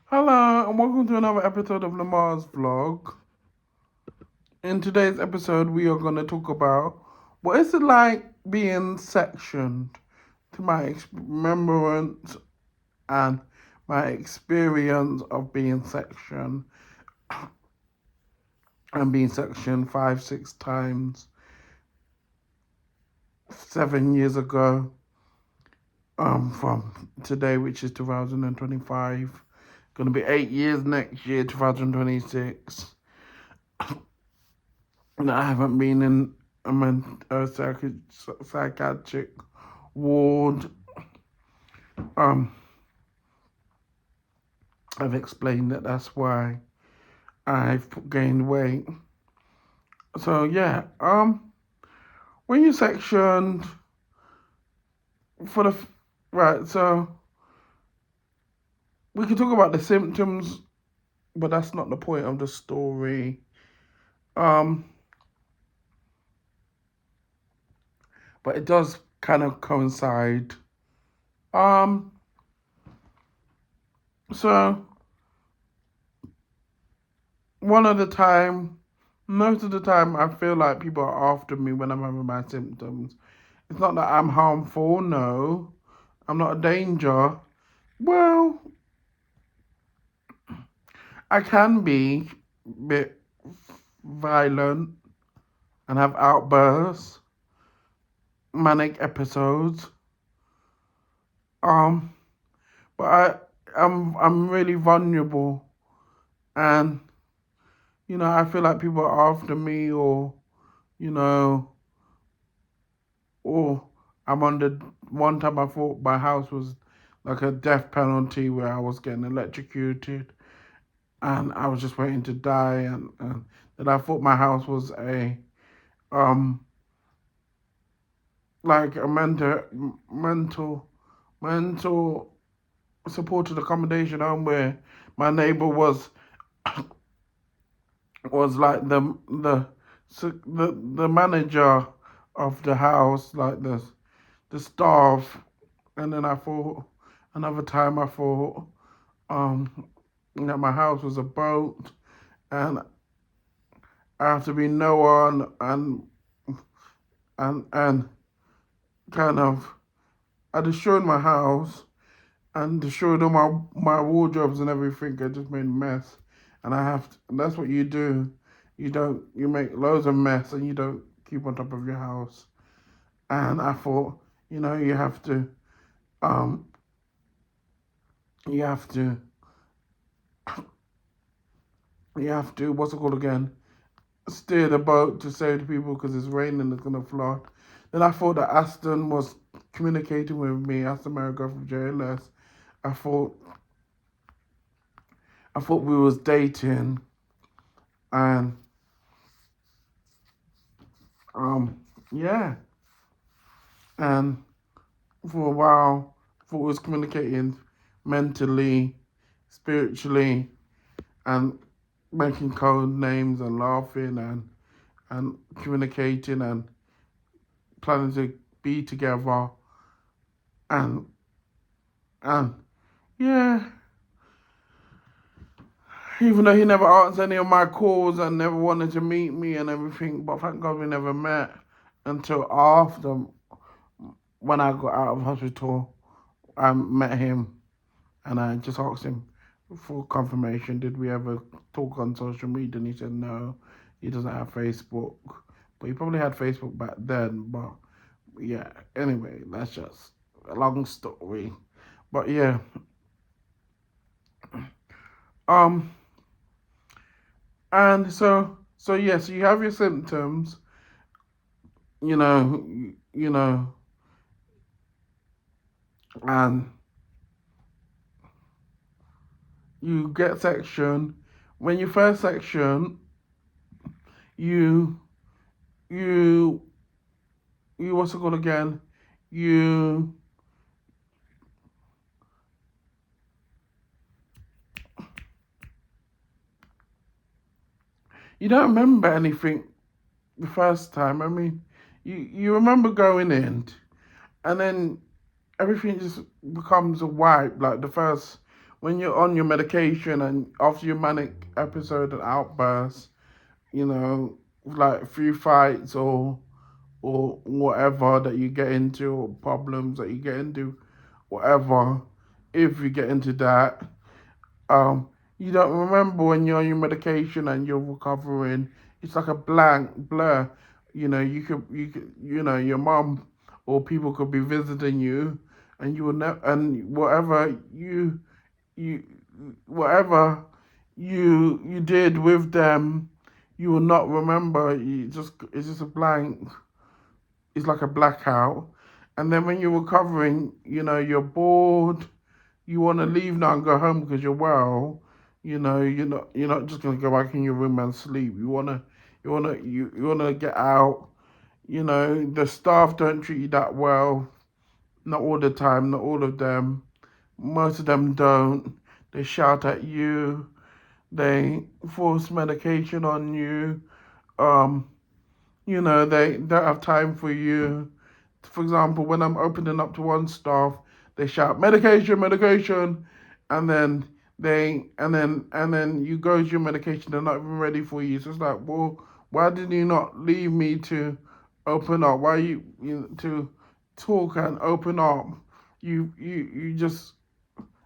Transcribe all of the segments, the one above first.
Hello, and welcome to another episode of Lamar's vlog. In today's episode, we are going to talk about what is it like being sectioned, to my remembrance and my experience of being sectioned and being sectioned 5, 6 times 7 years ago. From today, which is 2025, going to be 8 years next year, 2026. And I haven't been in a psychiatric ward. I've explained that that's why I've gained weight. So yeah, when you're sectioned for the right, so we can talk about the symptoms, but that's not the point of the story. But it does kind of coincide. So most of the time, I feel like people are after me when I'm having my symptoms. It's not that I'm harmful, no. I'm not a danger. Well, I can be a bit violent and have outbursts, manic episodes. Um, but I'm really vulnerable, and I feel like people are after me, or you know, or I'm on the one time I thought my house was like a death penalty where I was getting electrocuted and I was just waiting to die, and that I thought my house was a like a mental supported accommodation home where my neighbor was like the manager of the house, like the staff. And then I thought another time I thought that my house was a boat and I have to be no one, and kind of I destroyed my house and destroyed all my wardrobes and everything. I just made a mess, and and that's what you do. You make loads of mess and you don't keep on top of your house. And I thought, you have to, um, you have to, what's it called again? Steer the boat to save the people because it's raining, it's gonna flood. Then I thought that Aston was communicating with me, Aston America from JLS. I thought we was dating, and yeah, and for a while, I thought we was communicating mentally, spiritually, and making code names and laughing and communicating and planning to be together, and and yeah, even though he never answered any of my calls and never wanted to meet me and everything, but thank God we never met until after, when I got out of hospital. I met him and I just asked him for confirmation, did we ever talk on social media? And he said no, he doesn't have Facebook. But he probably had Facebook back then. But yeah, anyway, that's just a long story. But yeah. Um and so yeah, so you have your symptoms, you know, you know, and you get section. When you first section, you you what's it called again? You you don't remember anything the first time. I mean, you remember going in, and then everything just becomes a wipe. Like the first when you're on your medication and after your manic episode and outburst, like through fights or whatever that you get into, or problems that you get into, whatever, if you get into that, um, you don't remember when you're on your medication and you're recovering. It's like a blank blur. Your mom or people could be visiting you, and you will never, and you, whatever you did with them, you will not remember. It's just a blank. It's like a blackout. And then when you're recovering, you're bored, you want to leave now and go home because you're well. You're not just gonna go back in your room and sleep. You wanna get out. The staff don't treat you that well. Not all the time. Not all of them. Most of them don't. They shout at you. They force medication on you. Um, they don't have time for you. For example, when I'm opening up to one staff, they shout medication, medication, and then you go to your medication. They're not even ready for you. So it's like, well, why did you not leave me to open up? Why to talk and open up? You just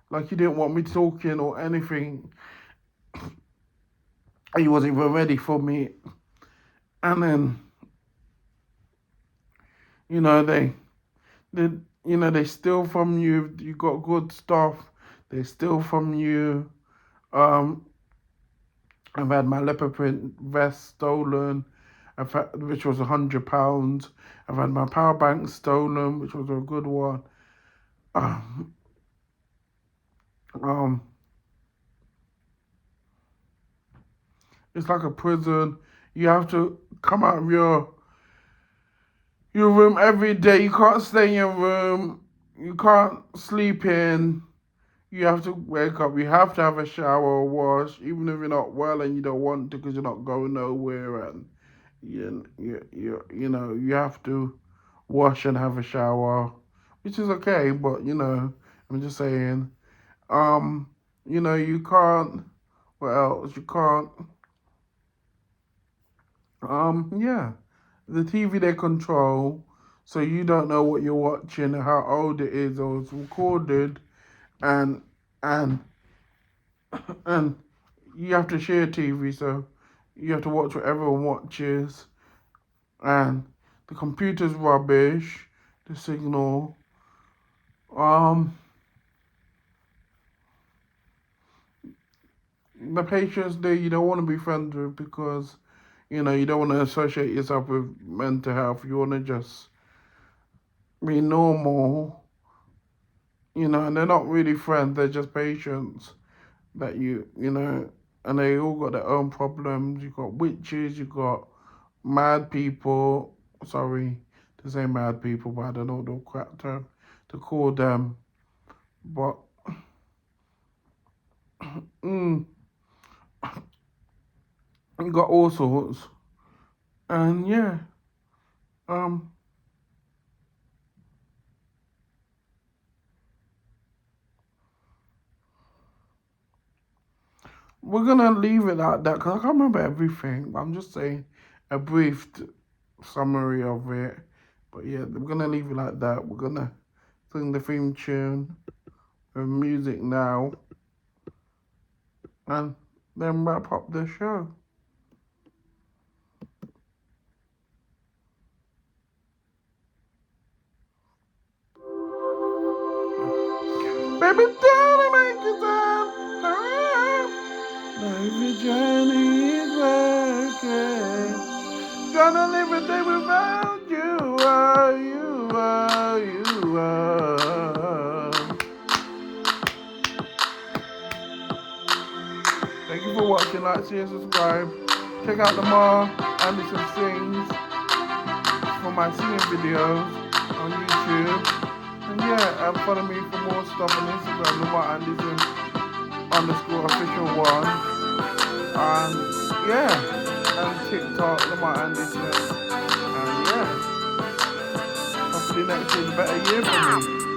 like you didn't want me talking or anything. And you wasn't even ready for me. And then you know they They, they steal from you. You got good stuff. They steal from you. Um, I've had my leopard print vest stolen, which was £100. I've had my power bank stolen, which was a good one. Um, um, it's like a prison. You have to come out of your room every day. You can't stay in your room. You can't sleep in. You have to wake up. You have to have a shower or wash, even if you're not well and you don't want to because you're not going nowhere. And you have to wash and have a shower, which is okay. But I'm just saying. You can't. What else? You can't. Yeah. The TV they control, so you don't know what you're watching, how old it is, or it's recorded, and and and you have to share TV, so you have to watch what everyone watches, and the computer's rubbish, the signal. Um, the patients there you don't want to be friends with because you don't want to associate yourself with mental health. You want to just be normal, and they're not really friends. They're just patients that and they all got their own problems. You got witches, you got mad people. Sorry to say mad people, but I don't know the correct term to call them. But you got all sorts, and yeah, um, we're gonna leave it like that because I can't remember everything. But I'm just saying a brief summary of it. But yeah, we're gonna leave it like that. We're gonna sing the theme tune with music now, and then wrap up the show. Baby, don't make it up. Every journey is working. Gonna live a day without you. Thank you for watching. Like, share, subscribe. Check out Lemar Anderson Sings for my singing videos on YouTube. And yeah, follow me for more stuff on Instagram, Lemar Anderson _official1. And yeah, and TikTok, Lemar Anderson. And yeah, hopefully next year's a better year for me.